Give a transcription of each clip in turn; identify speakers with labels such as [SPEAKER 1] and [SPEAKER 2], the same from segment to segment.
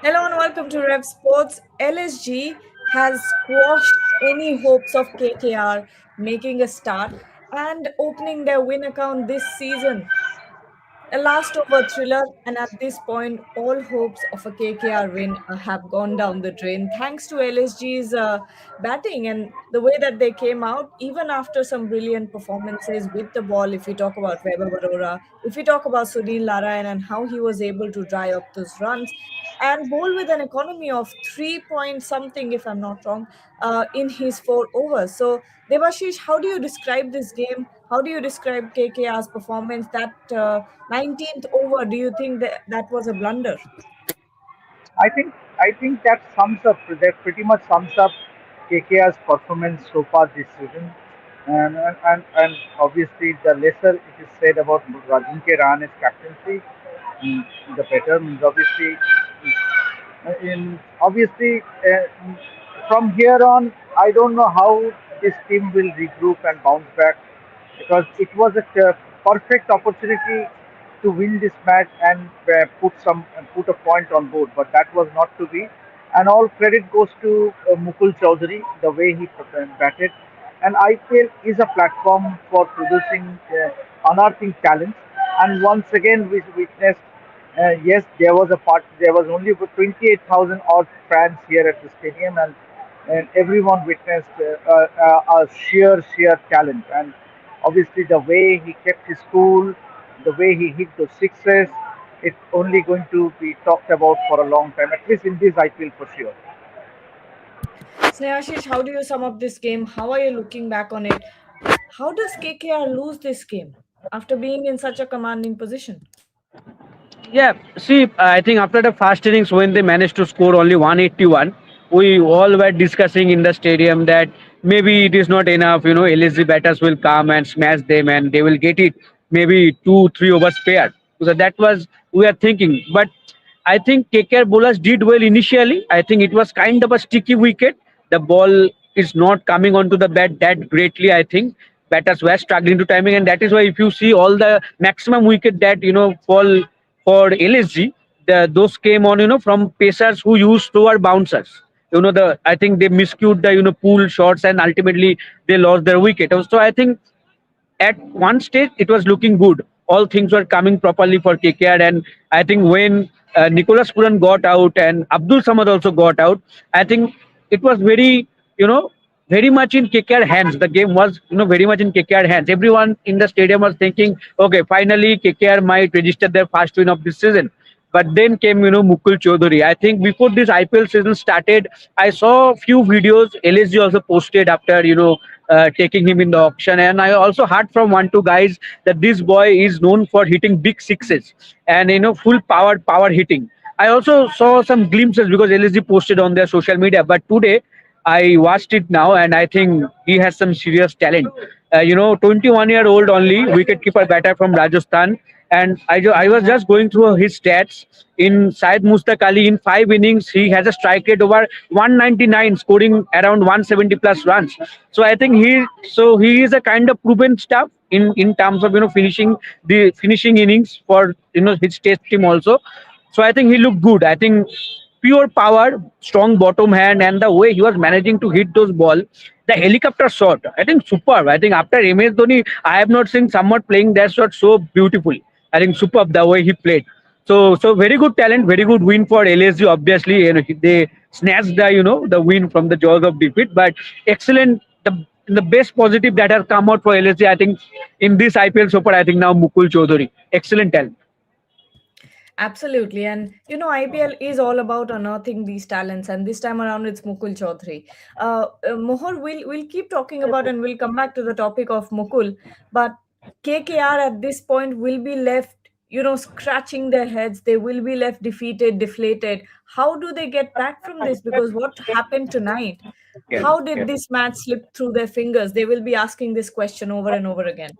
[SPEAKER 1] Hello and welcome to Rev Sports. LSG has squashed any hopes of KKR making a start and opening their win account this season. A last over thriller, and at this point, all hopes of a KKR win have gone down the drain thanks to LSG's batting and the way that they came out, even after some brilliant performances with the ball. If we talk about Weber Varora, if we talk about Sunil Narayan and how he was able to dry up those runs and bowl with an economy of 3 point something, if I'm not wrong, in his 4 overs. So, Devashish, how do you describe this game? How do you describe KKR's performance? That 19th over, do you think that was a blunder?
[SPEAKER 2] I think that pretty much sums up KKR's performance so far this season, and obviously the lesser it is said about Rajin Rahane's captaincy, the better. Means obviously, from here on, I don't know how this team will regroup and bounce back because it was a perfect opportunity to win this match and put a point on board, but that was not to be. And all credit goes to Mukul Chowdhury, the way he batted. And IPL is a platform for producing unearthing talents. And once again, we witnessed. Yes, there was a part. There was only 28,000 odd fans here at the stadium, and everyone witnessed a sheer talent. And obviously, the way he kept his cool, the way he hit those sixes, it's only going to be talked about for a long time, at least in this IPL for sure.
[SPEAKER 1] Snehashish, how do you sum up this game? How are you looking back on it? How does KKR lose this game after being in such a commanding position?
[SPEAKER 3] Yeah, see, I think after the first innings, when they managed to score only 181, we all were discussing in the stadium that maybe it is not enough. LSG batters will come and smash them and they will get it maybe 2, 3 overs spare. So that was we are thinking. But I think KKR bowlers did well initially. I think it was kind of a sticky wicket. The ball is not coming onto the bat that greatly. I think batters were struggling to timing, and that is why if you see all the maximum wicket that fall for LSG, those came on from pacers who used slower bouncers. The I think they miscued the pull shots and ultimately they lost their wicket. So I think at one stage it was looking good. All things were coming properly for KKR, and I think when Nicholas Puran got out and Abdul Samad also got out, I think it was you know, very much in KKR hands. The game was very much in KKR hands. Everyone in the stadium was thinking, okay, finally KKR might register their first win of this season. But then came, Mukul Chodhuri. I think before this IPL season started, I saw a few videos LSG also posted after, taking him in the auction. And I also heard from one, two guys that this boy is known for hitting big sixes and, full power hitting. I also saw some glimpses because LSG posted on their social media. But today, I watched it now, and I think he has some serious talent. 21-year-old only wicketkeeper batter from Rajasthan, and I was just going through his stats. In Syed Mustaq Ali, in 5 innings, he has a strike rate over 199, scoring around 170 plus runs. So I think he is a kind of proven stuff in terms of finishing innings for his test team also. So I think he looked good. I think pure power, strong bottom hand, and the way he was managing to hit those ball, the helicopter shot, I think superb. I think after MS Dhoni, I have not seen someone playing that shot so beautifully. I think superb the way he played. So very good talent, very good win for LSG. Obviously, they snatched the win from the jaws of defeat, but excellent. The best positive that has come out for LSG, I think, in this IPL so far, I think now Mukul Chaudhary, excellent talent.
[SPEAKER 1] Absolutely. And IPL is all about unearthing these talents. And this time around, it's Mukul Chaudhary. Mohor, we'll keep talking about and we'll come back to the topic of Mukul. But KKR at this point will be left, scratching their heads. They will be left defeated, deflated. How do they get back from this? Because what happened tonight? How did this match slip through their fingers? They will be asking this question over and over again.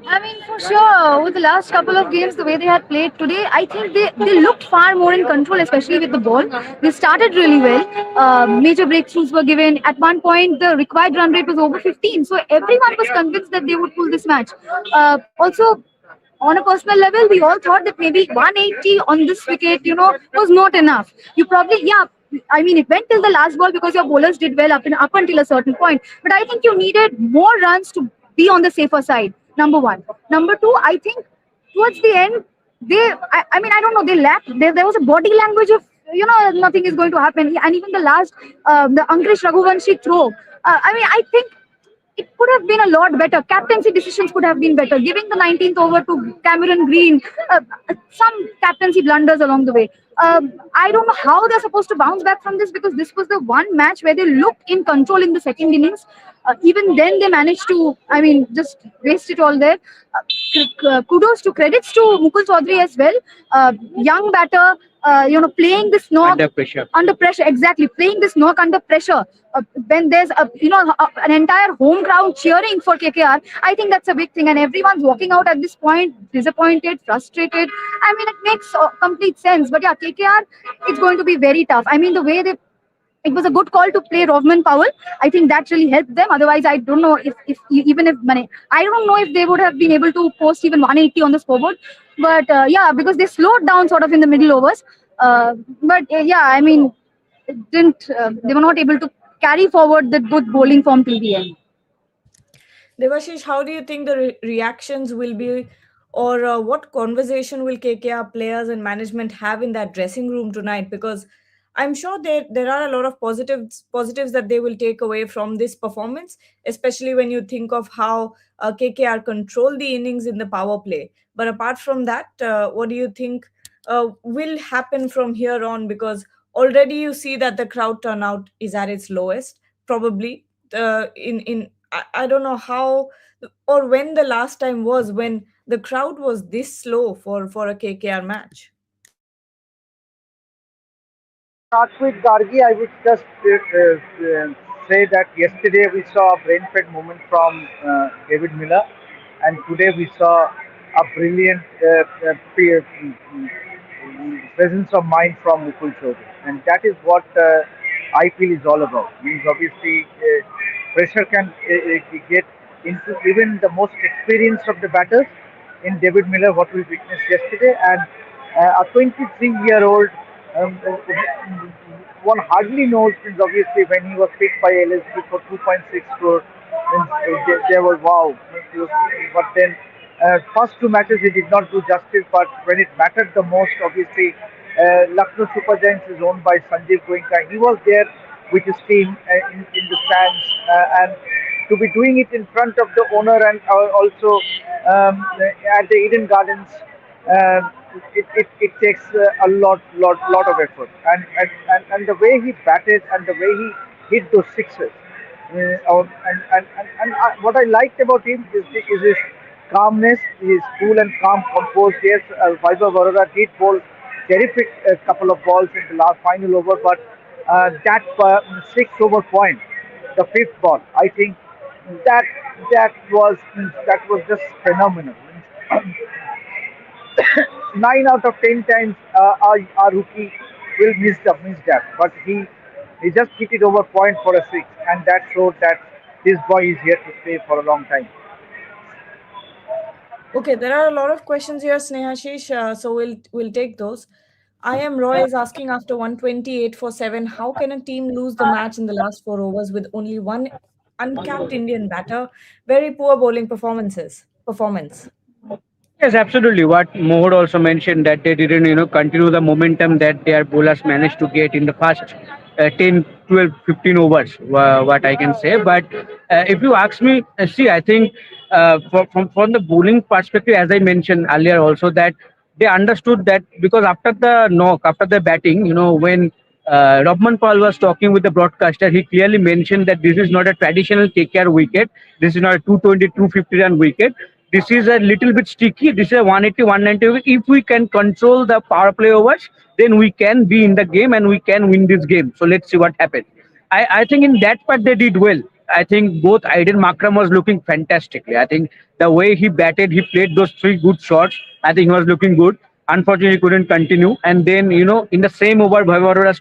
[SPEAKER 4] I mean, for sure, with the last couple of games, the way they had played today, I think they looked far more in control, especially with the ball. They started really well. Major breakthroughs were given. At one point, the required run rate was over 15. So everyone was convinced that they would pull this match. Also, on a personal level, we all thought that maybe 180 on this wicket, was not enough. You probably, yeah. I mean, it went till the last ball because your bowlers did well up until a certain point. But I think you needed more runs to be on the safer side. Number one. Number two, I think towards the end, I mean, I don't know, they lacked. There was a body language of nothing is going to happen. And even the last, the Ankush Raghuvanshi throw. I mean, I think it could have been a lot better. Captaincy decisions could have been better. Giving the 19th over to Cameron Green, some captaincy blunders along the way. I don't know how they're supposed to bounce back from this, because this was the one match where they looked in control in the second innings. Even then, they managed to, I mean, just waste it all there. Kudos to credits to Mukul Chaudhary as well. Young batter, playing this knock
[SPEAKER 3] under pressure.
[SPEAKER 4] under pressure. Exactly, playing this knock under pressure. When there's an entire home crowd cheering for KKR, I think that's a big thing, and everyone's walking out at this point disappointed, frustrated. I mean, it makes complete sense. But yeah, KKR, it's going to be very tough. I mean, the way they it was a good call to play Rovman Powell. I think that really helped them. Otherwise, I don't know if I don't know if they would have been able to post even 180 on the scoreboard. But yeah, because they slowed down sort of in the middle overs. But yeah, I mean, it didn't. They were not able to carry forward the good bowling form till the end.
[SPEAKER 1] Devashish, how do you think the reactions will be, or what conversation will KKR players and management have in that dressing room tonight? Because I'm sure there are a lot of positives that they will take away from this performance, especially when you think of how KKR control the innings in the power play. But apart from that, what do you think will happen from here on? Because already you see that the crowd turnout is at its lowest, probably. I don't know how or when the last time was when the crowd was this slow for a KKR match.
[SPEAKER 2] Start with Gargi, I would just say that yesterday we saw a brain-fed moment from David Miller, and today we saw a brilliant presence of mind from Mukul Chori, and that is what IPL is all about. Means obviously pressure can get into even the most experienced of the batters. In David Miller, what we witnessed yesterday, and a 23-year-old. Um, one hardly knows, since obviously when he was picked by LSG for 2.6 crore, they were wow. But then, first two matches he did not do justice. But when it mattered the most, obviously, Lucknow Super Giants is owned by Sanjeev Goenka. He was there with his team in the stands, and to be doing it in front of the owner and also at the Eden Gardens, it takes a lot of effort. And the way he batted and the way he hit those sixes. What I liked about him is his calmness, his cool and calm composed. Yes, Vaibhav Arora did bowl terrific couple of balls in the last final over, but that six over point, the fifth ball, I think that that was just phenomenal. 9 out of 10 times our rookie will miss that, but he just hit it over point for a six, and that showed that this boy is here to stay for a long time.
[SPEAKER 1] Okay, there are a lot of questions here, Snehashish. So we'll take those. I am Roy is asking after 128 for 7, how can a team lose the match in the last 4 overs with only one uncapped Indian batter? Very poor bowling performance.
[SPEAKER 3] Yes, absolutely. What Mohod also mentioned that they didn't, continue the momentum that their bowlers managed to get in the first 10, 12, 15 overs, what I can say. But if you ask me, see, I think from the bowling perspective, as I mentioned earlier also, that they understood that because after the knock, after the batting, when Robman Paul was talking with the broadcaster, he clearly mentioned that this is not a traditional KKR wicket. This is not a 220, 250 run wicket. This is a little bit sticky. This is a 180, 190. If we can control the power play overs, then we can be in the game and we can win this game. So let's see what happens. I think in that part they did well. I think both Aiden Makram was looking fantastically. I think the way he batted, he played those three good shots. I think he was looking good. Unfortunately, he couldn't continue. And then, in the same over, Bhavarora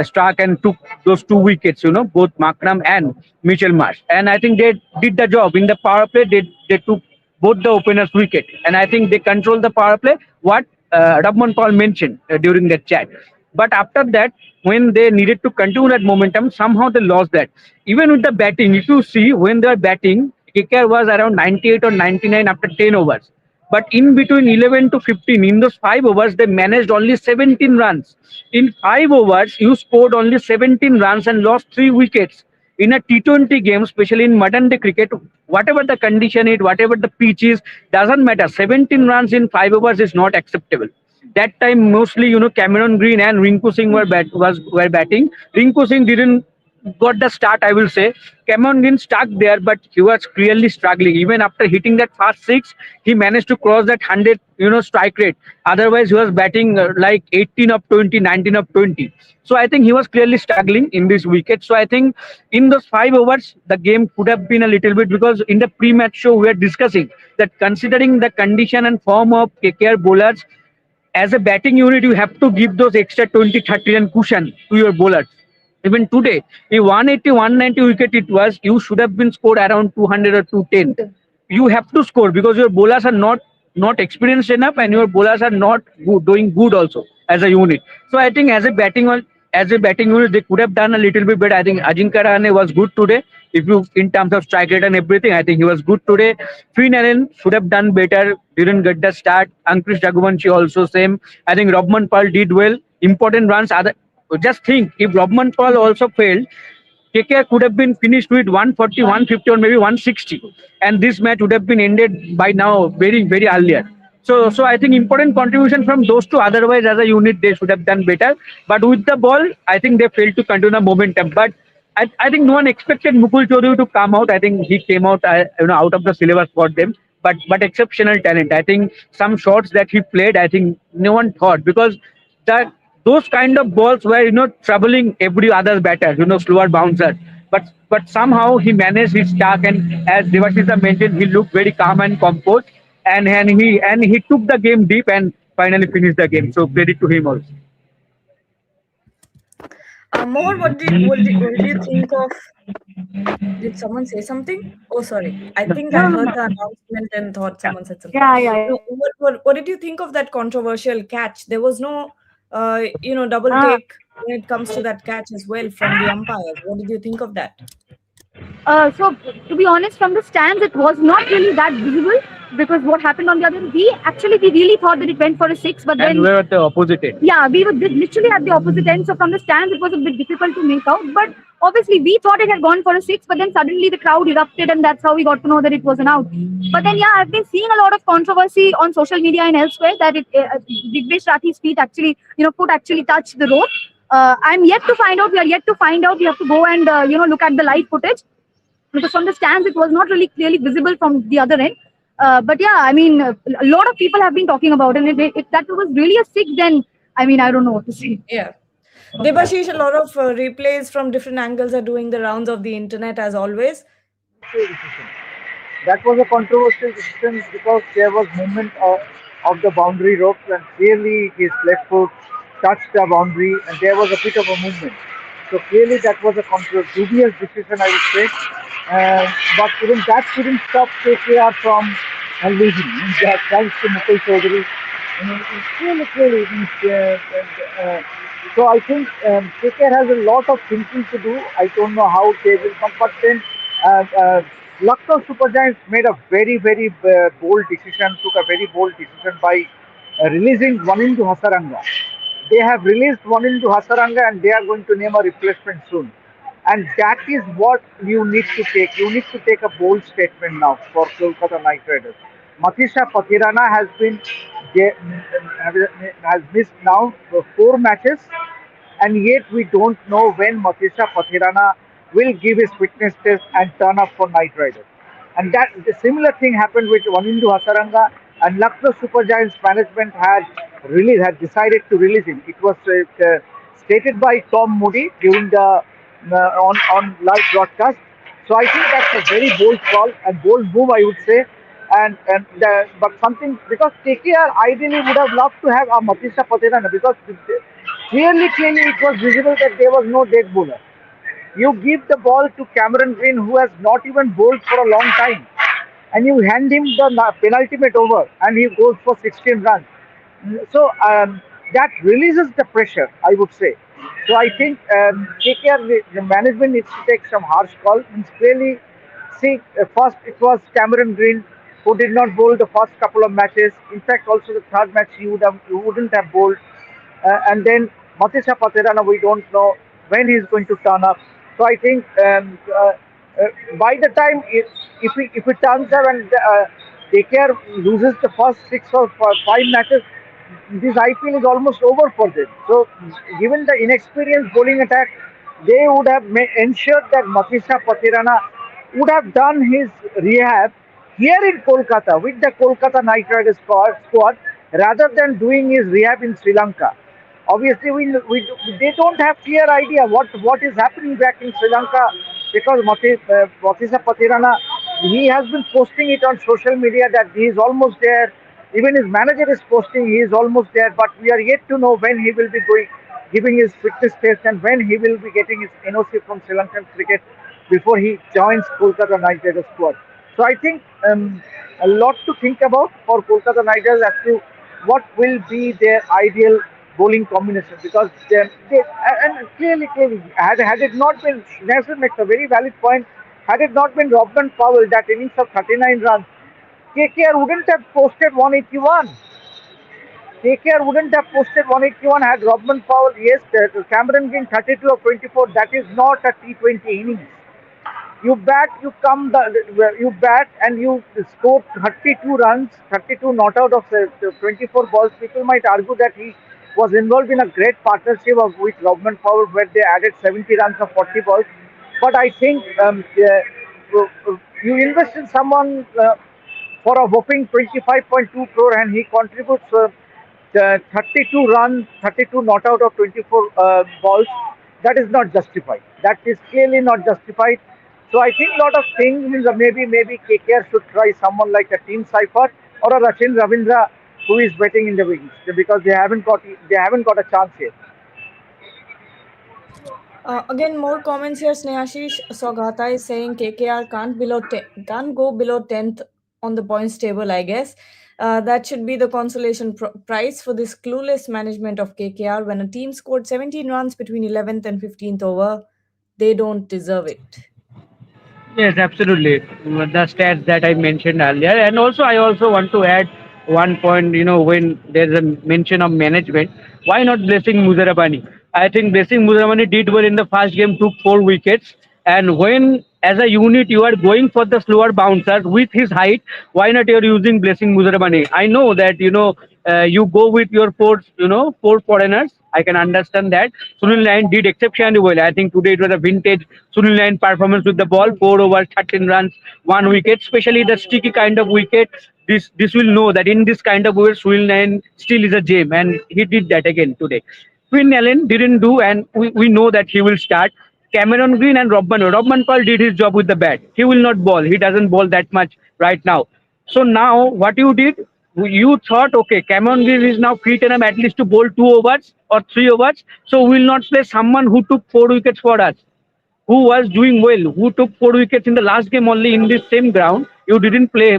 [SPEAKER 3] struck and took those two wickets, both Makram and Mitchell Marsh. And I think they did the job. In the power play, they took both the openers' wicket, and I think they control the power play. What Rahman Paul mentioned during that chat. But after that, when they needed to continue that momentum, somehow they lost that. Even with the batting, if you see when they were batting, KKR was around 98 or 99 after 10 overs. But in between 11 to 15, in those 5 overs, they managed only 17 runs. In 5 overs, you scored only 17 runs and lost 3 wickets. In a T20 game, especially in modern day cricket, whatever the condition is, whatever the pitch is, doesn't matter. 17 runs in 5 overs is not acceptable. That time, mostly, Cameron Green and Rinku Singh were batting. Rinku Singh didn't got the start, I will say. Cameron Green stuck there, but he was clearly struggling. Even after hitting that fast six, he managed to cross that 100, strike rate. Otherwise, he was batting like 18 of 20, 19 of 20. So I think he was clearly struggling in this wicket. So I think in those 5 overs, the game could have been a little bit, because in the pre-match show we are discussing that considering the condition and form of KKR bowlers, as a batting unit, you have to give those extra 20, 30 run cushion to your bowlers. Even today, if 180, 190 wicket it was, you should have been scored around 200 or 210. You have to score because your bowlers are not experienced enough, and your bowlers are not doing good also as a unit. So I think as a batting unit, they could have done a little bit better. I think Ajinkya Rahane was good today. If you in terms of strike rate and everything, I think he was good today. Finn Allen should have done better. Didn't get the start. Ankush Raghuvanshi also same. I think Robman Paul did well. Important runs. Just think if Robman Paul also failed, KKR could have been finished with 140, 150, or maybe 160, and this match would have been ended by now very, very earlier. So I think important contribution from those two. Otherwise, as a unit, they should have done better. But with the ball, I think they failed to continue the momentum. But I think no one expected Mukul Chori to come out. I think he came out, out of the syllabus for them. But exceptional talent. I think some shots that he played, I think no one thought, because that those kind of balls were troubling every other batter, slower bouncer. But somehow he managed his task, and as Devashisa mentioned, he looked very calm and composed, and he took the game deep and finally finished the game. So credit to him also.
[SPEAKER 1] More, what did you think of? Did someone say something? Oh, sorry. I think
[SPEAKER 4] No,
[SPEAKER 1] I
[SPEAKER 4] no,
[SPEAKER 1] heard
[SPEAKER 4] no.
[SPEAKER 1] the announcement and thought
[SPEAKER 3] Yeah.
[SPEAKER 1] someone said something.
[SPEAKER 4] Yeah, yeah,
[SPEAKER 1] No, what did you think of that controversial catch? There was no, double
[SPEAKER 4] yeah.
[SPEAKER 1] take when it comes to that catch as well from the umpires. What did you think of that?
[SPEAKER 4] So to be honest, from the stands, it was not really that visible because what happened on the other, we really thought that it went for a six, but
[SPEAKER 3] And
[SPEAKER 4] then
[SPEAKER 3] we're at the opposite end.
[SPEAKER 4] yeah, we were literally at the opposite end. So from the stands, it was a bit difficult to make out. But obviously, we thought it had gone for a six, but then suddenly the crowd erupted, and that's how we got to know that it was an out. But then, yeah, I've been seeing a lot of controversy on social media and elsewhere that Digvesh Rathi's feet actually, foot actually touched the road. I'm yet to find out. We are yet to find out. We have to go and look at the live footage because from the stands it was not really clearly visible from the other end. But yeah, I mean, a lot of people have been talking about it. And if that was really a six, then I mean, I don't know what to say.
[SPEAKER 1] Yeah. Debashish, a lot of replays from different angles are doing the rounds of the internet as always.
[SPEAKER 2] Decision. That was a controversial decision because there was movement of the boundary ropes, and clearly his left foot touched the boundary and there was a bit of a movement. So clearly that was a dubious decision, I would say. But even that couldn't stop KKR from losing. Thanks to Mukul Chori. Clearly, so I think KKR has a lot of thinking to do. I don't know how they will, but then uh, uh, Lucknow Super Giants made a very bold decision, took a very bold decision by releasing one into Hasaranga. They have released one into Hasaranga and they are going to name a replacement soon. And that is what you need to take. You need to take a bold statement now for Kolkata Knight Riders. Matisha Pathirana has missed now 4 matches, and yet we don't know when Matisha Pathirana will give his fitness test and turn up for Knight Riders. And that the similar thing happened with Vanindu Hasaranga, and Lucknow Super Giants management had decided to release him. It was stated by Tom Moody during the on live broadcast. So I think that's a very bold call and bold move, I would say. But something, because KKR ideally would have loved to have a Matisha Pathirana, because clearly it was visible that there was no dead bowler. You give the ball to Cameron Green, who has not even bowled for a long time, and you hand him the penultimate over, and he goes for 16 runs. So that releases the pressure, I would say. So I think KKR, the management needs to take some harsh call. Means clearly, see, first it was Cameron Green who did not bowl the first couple of matches. In fact, also the third match you wouldn't have bowled. And then Matisha Paterana, we don't know when he's going to turn up. So I think by the time if it turns up and KKR loses the first six or five matches, this IPL is almost over for them. So given the inexperienced bowling attack, they would have ensured that Matisha Patirana would have done his rehab here in Kolkata with the Kolkata Knight Riders squad rather than doing his rehab in Sri Lanka. Obviously, they don't have clear idea what is happening back in Sri Lanka because Matisa Patirana, he has been posting it on social media that he is almost there. Even his manager is posting he is almost there, but we are yet to know when he will be giving his fitness test and when he will be getting his NOC from Sri Lankan cricket before he joins Kolkata Knight Riders squad. So I think a lot to think about for Kolkata Knight Riders as to what will be their ideal bowling combination because they and clearly had it not been Nelson makes a very valid point. Had it not been Robin Powell that innings of 39 runs, KKR wouldn't have posted 181. KKR wouldn't have posted 181 had Robin Powell. Yes, Cameron Green 32 of 24. That is not a T20 innings. You bat, you bat, and you score 32 runs, 32 not out of 24 balls. People might argue that he was involved in a great partnership with Robin Powell, where they added 70 runs of 40 balls. But I think you invest in someone for a whopping 25.2 crore, and he contributes. 32 runs, 32 not out of 24 balls, that is not justified. That is clearly not justified. So I think a lot of things means maybe KKR should try someone like a Team Seifert or a Rachin Ravindra who is betting in the wings because they haven't got a chance yet.
[SPEAKER 1] Again, more comments here. Snehashish Sogata is saying KKR can't go below 10th on the points table, I guess. That should be the consolation prize for this clueless management of KKR. When a team scored 17 runs between 11th and 15th over, they don't deserve it.
[SPEAKER 3] Yes, absolutely. The stats that I mentioned earlier, and also I also want to add one point. When there's a mention of management, why not blessing Muzarabani? I think blessing Muzarabani did well in the first game, took 4 wickets, and when as a unit you are going for the slower bouncer with his height, why not you're using blessing Muzarabani? I know that you go with your four foreigners. I can understand that. Sunil Nayan did exceptionally well. I think today it was a vintage Sunil Nayan performance with the ball, 4 overs, 13 runs, 1 wicket. Especially the sticky kind of wicket. This will know that in this kind of wicket, Sunil Nayan still is a gem, and he did that again today. Quinn Allen didn't do, and we know that he will start. Cameron Green and Robman Paul did his job with the bat. He will not bowl. He doesn't bowl that much right now. So now what you did, you thought, okay, Cameron Green is now fit enough at least to bowl 2 overs or 3 overs. So we will not play someone who took 4 wickets for us, who was doing well, who took 4 wickets in the last game only in this same ground. You didn't play.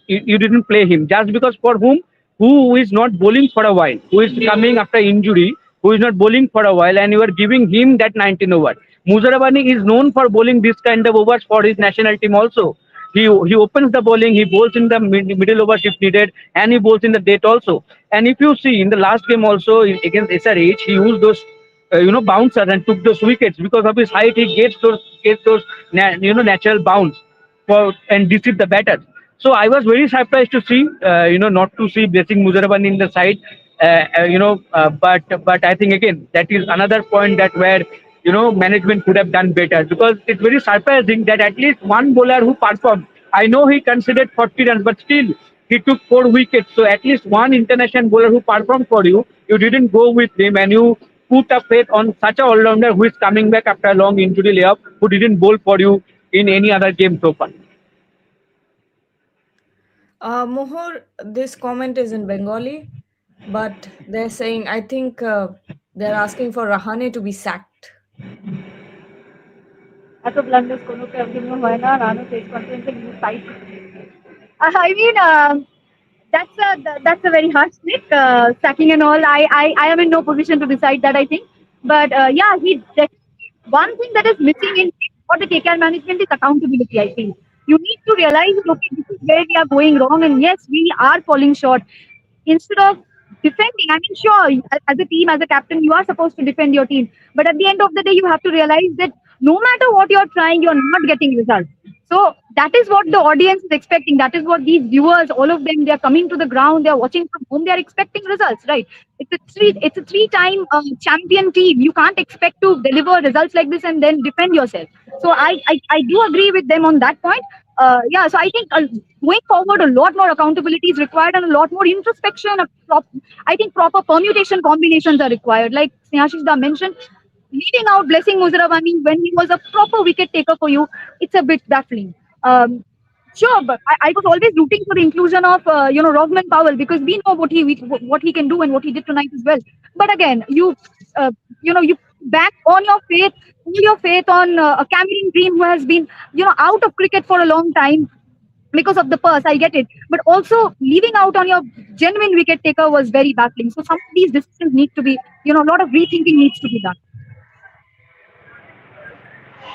[SPEAKER 3] You didn't play him just because for whom? Who is not bowling for a while, who is coming after injury, who is not bowling for a while, and you are giving him that 19 overs. Muzarabani is known for bowling this kind of overs for his national team also. He opens the bowling, he bowls in the middle overs if needed, and he bowls in the date also. And if you see in the last game also against SRH, he used those bouncers and took those wickets because of his height. He gets those natural bounce for and deceive the batter. So I was very surprised to see not to see Blessing Muzaraban in the side. But I think again that is another point that where management could have done better because it's very surprising that at least one bowler who performed. I know he considered 40 runs, but still he took 4 wickets. So at least one international bowler who performed for you, you didn't go with him and you put a faith on such a all-rounder who is coming back after a long injury layoff, who didn't bowl for you in any other game so far.
[SPEAKER 1] Mohor, this comment is in Bengali, but they're saying, I think they're asking for Rahane to be sacked.
[SPEAKER 4] এত blunders কোনো ক্লাবের জন্য হয় না রানও test কনফারেন্সে কিন্তু side I mean, that's a very hard split. Sacking and all, I am in no position to decide that. I think, but yeah, he. One thing that is missing in for the KKR management is accountability. I think you need to realize, okay, this is where we are going wrong, and yes, we are falling short. Instead of defending, I mean, sure, as a team, as a captain, you are supposed to defend your team, but at the end of the day, you have to realize that no matter what you're trying, you're not getting results. So that is what the audience is expecting. That is what these viewers, all of them, they are coming to the ground. They are watching from home. They are expecting results, right? It's a three-time champion team. You can't expect to deliver results like this and then defend yourself. So I do agree with them on that point. Yeah, so I think going forward, a lot more accountability is required and a lot more introspection. I think proper permutation combinations are required. Like Snehashishda mentioned, leaving out Blessing Muzrawani when he was a proper wicket taker for you, it's a bit baffling. Sure, but I was always rooting for the inclusion of Rodman Powell because we know what he can do and what he did tonight as well. But again, uh, you back on your faith, all your faith on a Cameron Green who has been out of cricket for a long time because of the purse. I get it, but also leaving out on your genuine wicket taker was very baffling. So some of these decisions need to be, a lot of rethinking needs to be done.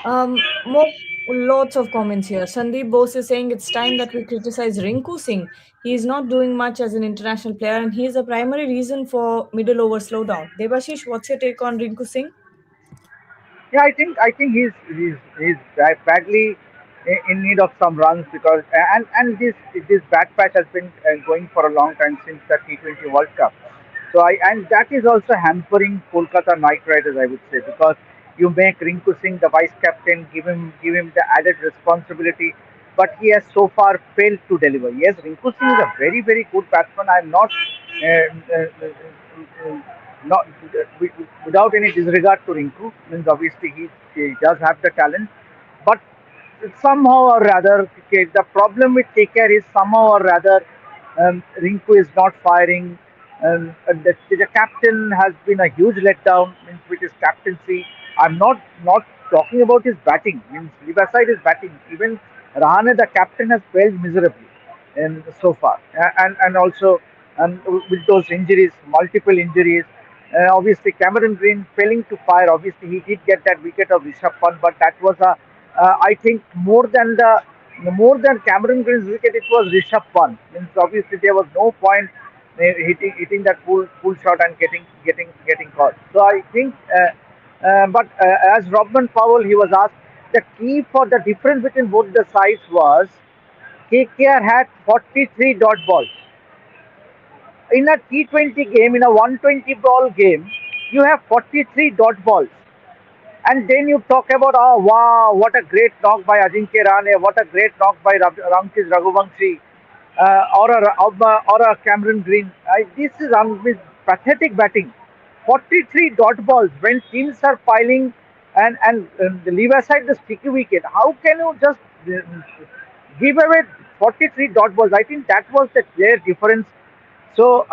[SPEAKER 1] More lots of comments here. Sandeep Bose is saying it's time that we criticize Rinku Singh. He is not doing much as an international player, and he is a primary reason for middle over slowdown. Debashish, what's your take on Rinku Singh?
[SPEAKER 2] Yeah, I think he's badly in need of some runs because and this bad patch has been going for a long time since the T20 World Cup. So and that is also hampering Kolkata Knight Riders, I would say, because you make Rinku Singh the vice captain, give him the added responsibility, but he has so far failed to deliver. Yes, Rinku Singh is a very good batsman. I'm not. Not without any disregard to Rinku, means obviously he does have the talent, but somehow or rather, okay, the problem with KKR is somehow or rather Rinku is not firing. The captain has been a huge letdown means with his captaincy. I'm not talking about his batting. Means leave aside his batting. Even Rahane, the captain, has failed miserably so far, and also with those injuries, multiple injuries. Obviously, Cameron Green failing to fire. Obviously, he did get that wicket of Rishabh Pant, but that was I think more than Cameron Green's wicket, it was Rishabh Pant. Means obviously there was no point hitting that full shot and getting caught. So I think, but as Robin Powell, he was asked, the key for the difference between both the sides was KKR had 43 dot balls in a T20 game, in a 120 ball game, you have 43 dot balls. And then you talk about, oh wow, what a great knock by Ajinkya Rahane, what a great knock by Ramchis Raghuvanshi, or a Cameron Green. This is pathetic batting. 43 dot balls when teams are piling and leave aside the sticky wicket. How can you just give away 43 dot balls? I think that was the clear difference. So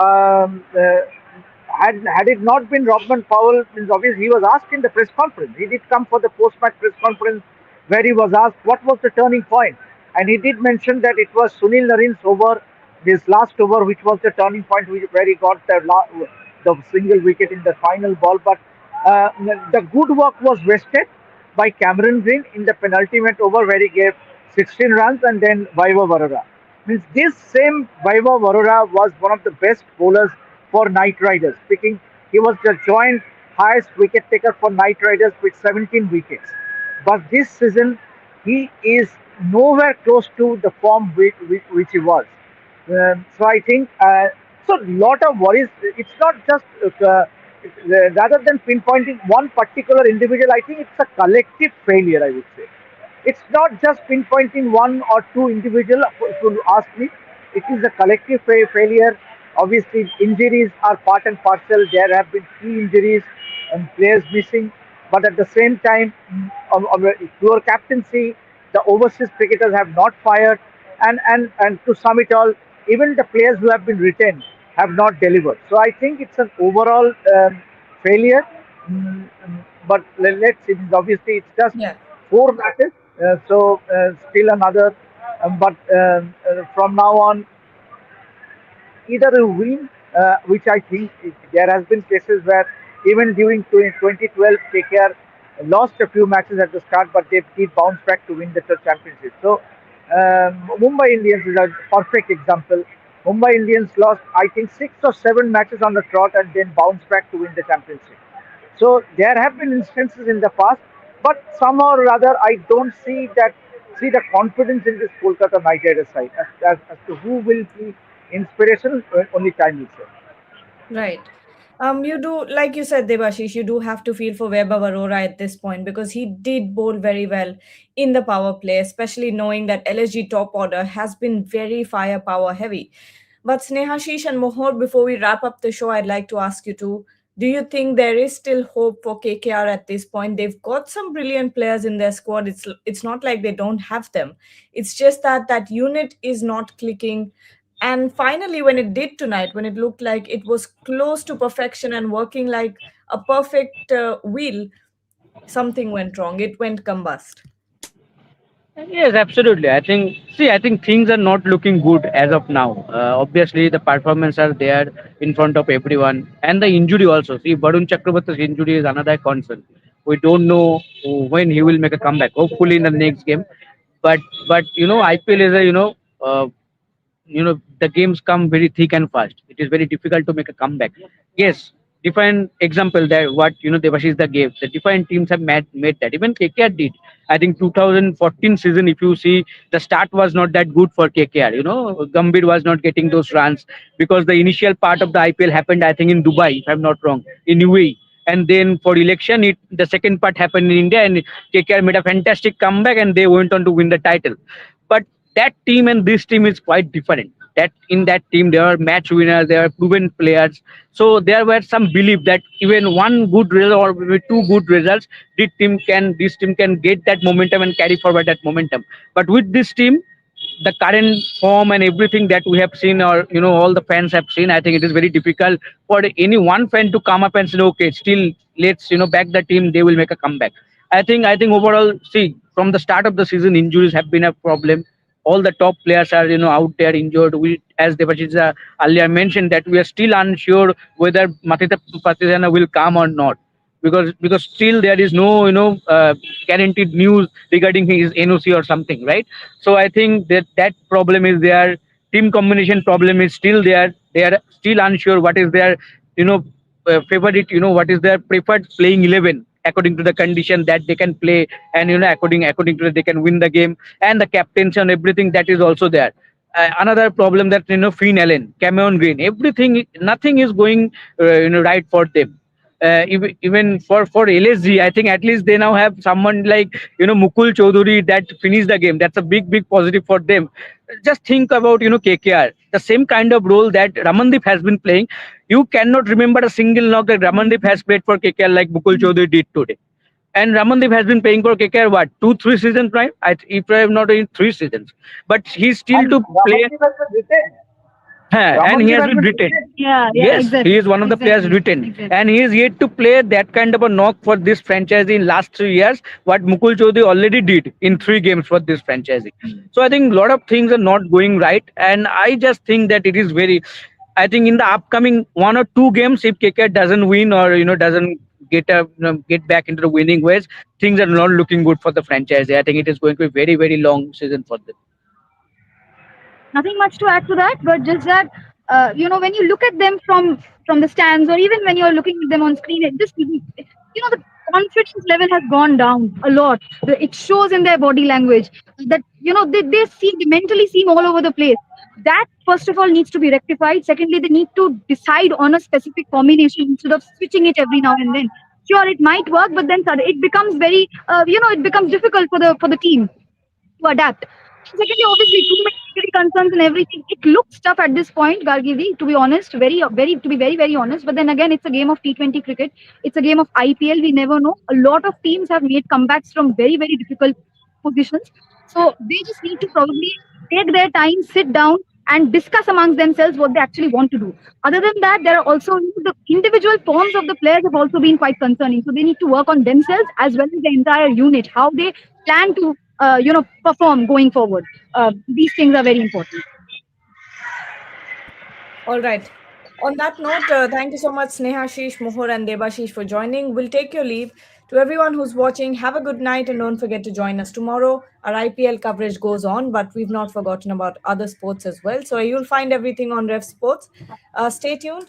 [SPEAKER 2] had it not been Robman Powell, means obviously he was asked in the press conference. He did come for the post-match press conference where he was asked what was the turning point, and he did mention that it was Sunil Narin's over, this last over, which was the turning point where he got the single wicket in the final ball. But the good work was wasted by Cameron Green in the penultimate over where he gave 16 runs, and then Vaibhav Arora. Means this same Vaibhav Arora was one of the best bowlers for Knight Riders. Speaking, he was the joint highest wicket taker for Knight Riders with 17 wickets. But this season, he is nowhere close to the form which he was. So I think so. Lot of worries. It's not just rather than pinpointing one particular individual. I think it's a collective failure. I would say it's not just pinpointing one or two individual. If you ask me, it is a collective failure. Obviously, injuries are part and parcel. There have been key injuries and players missing, but at the same time, pure captaincy, the overseas cricketers have not fired, and to sum it all, even the players who have been retained have not delivered. So I think it's an overall failure. But let's see. Obviously, it's just
[SPEAKER 1] Yeah.
[SPEAKER 2] four matches. So still another. But from now on, either you win, which I think there has been cases where even during 2012 KKR lost a few matches at the start, but they did bounce back to win the championship. So Mumbai Indians is a perfect example. Mumbai Indians lost, I think, 6 or 7 matches on the trot and then bounced back to win the championship. So there have been instances in the past, but somehow or other I don't see the confidence in this Kolkata Knight Riders side as to who will be inspirational. Only time will say.
[SPEAKER 1] Right. You do, like you said, Debashish, you do have to feel for Vaibhav Arora at this point because he did bowl very well in the power play, especially knowing that LSG top order has been very firepower heavy. But Snehashish and Mohor, before we wrap up the show, I'd like to ask you two, do you think there is still hope for KKR at this point? They've got some brilliant players in their squad. It's not like they don't have them. It's just that that unit is not clicking, and finally, when it did tonight, when it looked like it was close to perfection and working like a perfect wheel, something went wrong. It went combust.
[SPEAKER 3] Yes, absolutely. I think things are not looking good as of now. Obviously, the performance are there in front of everyone, and the injury also. See, Varun Chakrabarty's injury is another concern. We don't know when he will make a comeback. Hopefully, in the next game. But IPL is a the games come very thick and fast. It is very difficult to make a comeback. Yes, different example that what Devashish the gave. The different teams have made that. Even KKR did. I think 2014 season, if you see, the start was not that good for KKR. Gambhir was not getting those runs because the initial part of the IPL happened, I think, in Dubai, if I'm not wrong, in UAE. And then for election, the second part happened in India, and KKR made a fantastic comeback, and they went on to win the title. But that team and this team is quite different. That in that team there are match winners, there are proven players. So there were some belief that even one good result or maybe two good results, this team can get that momentum and carry forward that momentum. But with this team, the current form and everything that we have seen, or all the fans have seen, I think it is very difficult for any one fan to come up and say, okay, still let's back the team, they will make a comeback. I think overall, see, from the start of the season, injuries have been a problem. All the top players are out there injured. We, as Devajit earlier mentioned, that we are still unsure whether Matita Patidana will come or not, because still there is no guaranteed news regarding his NOC or something, right? So I think that problem is there. Team combination problem is still there. They are still unsure what is their favorite, what is their preferred playing 11 according to the condition that they can play, and according to that they can win the game, and the captaincy and everything that is also there. Another problem that Finn Allen, Cameron Green, everything, nothing is going right for them. Even for LSG, I think at least they now have someone like Mukul Chaudhary that finished the game. That's a big positive for them. Just think about KKR, the same kind of role that Ramandeep has been playing. You cannot remember a single knock that Ramandeep has played for KKR like Mukul Chaudhary did today. And Ramandeep has been playing for KKR what, 2-3 seasons, right? If I have not in 3 seasons, but he's still
[SPEAKER 2] And
[SPEAKER 3] to play.
[SPEAKER 2] Ramandeep has been retained.
[SPEAKER 3] And he
[SPEAKER 2] Ramandeep
[SPEAKER 3] has
[SPEAKER 2] has
[SPEAKER 3] been
[SPEAKER 2] been
[SPEAKER 3] retained.
[SPEAKER 2] retained.
[SPEAKER 4] Yeah,
[SPEAKER 3] Yes, he
[SPEAKER 4] exactly.
[SPEAKER 3] is one of the players
[SPEAKER 4] Exactly.
[SPEAKER 3] written,
[SPEAKER 4] Exactly.
[SPEAKER 3] and he is yet to play that kind of a knock for this franchise in last 3 years. What Mukul Chaudhary already did in 3 games for this franchise. So I think a lot of things are not going right, and I just think that it is very. I think in the upcoming 1 or 2 games, if KK doesn't win or doesn't get back into the winning ways, things are not looking good for the franchise. I think it is going to be very long season for them.
[SPEAKER 4] Nothing much to add to that, but just that when you look at them from the stands, or even when you're looking at them on screen, it just the confidence level has gone down a lot. It shows in their body language that they mentally seem all over the place. That first of all needs to be rectified. Secondly, they need to decide on a specific combination instead of switching it every now and then. Sure, it might work, but then it becomes very it becomes difficult for the team to adapt. Secondly, obviously, too many security concerns and everything. It looks tough at this point, Gargivi, to be honest, to be very honest. But then again, it's a game of T20 cricket. It's a game of IPL. We never know. A lot of teams have made comebacks from very difficult positions. So they just need to probably take their time, sit down, and discuss amongst themselves what they actually want to do. Other than that, there are also the individual forms of the players have also been quite concerning. So they need to work on themselves as well as the entire unit, how they plan to perform going forward. These things are very important.
[SPEAKER 1] All right. On that note, thank you so much, Sneha, Sheesh, Mohor, and Debashish for joining. We'll take your leave. To everyone who's watching, have a good night and don't forget to join us tomorrow. Our IPL coverage goes on, but we've not forgotten about other sports as well. So you'll find everything on Rev Sports. Stay tuned.